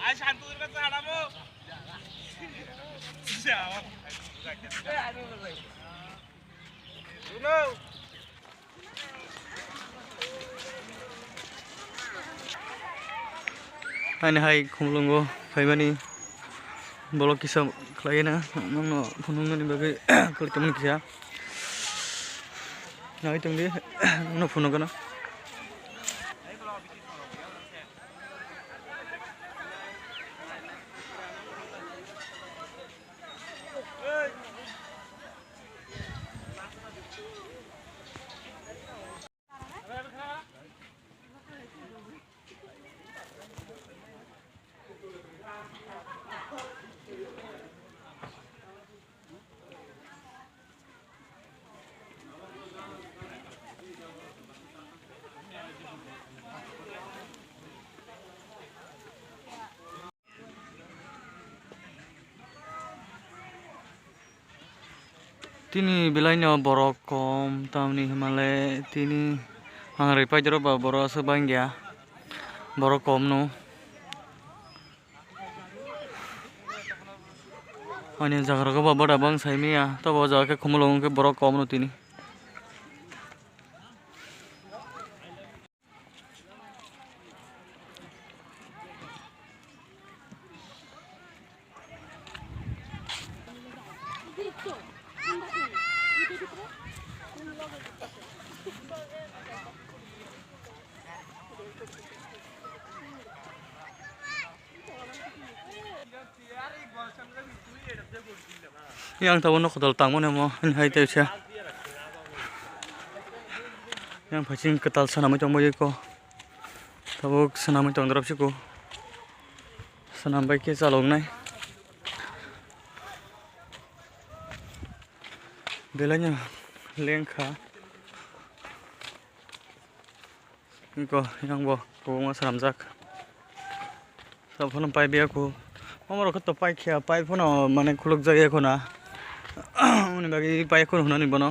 আয় শান্তুর কাছে হারাবো শুনো Hai hai khumlungo faimani bolok kisa klayena nangno phunungno ni bagai kelkemun kisa nai tungdi no phunungana tini belainya borok kom tamni himale tini angrai pajero ba borok sebangya borok kom no ani jagra ko ba boda bang saimia to bo ja ke khumulong ke borok kom no tini yang tahu no kodol tangmo nemo hai te sia yang phaching ketal sanamai tong boy ko tabuk sanamai tong drop siku sanam bai ke chalong nai belanya lengkha ko yang bo ko ma sanamjak sabon pai be ko আমার ওখানে তো পাই খেয়া পাই ফোন মানে খুলক জায়গা এখন না উনি বাকি পাই এখন হনা নিব না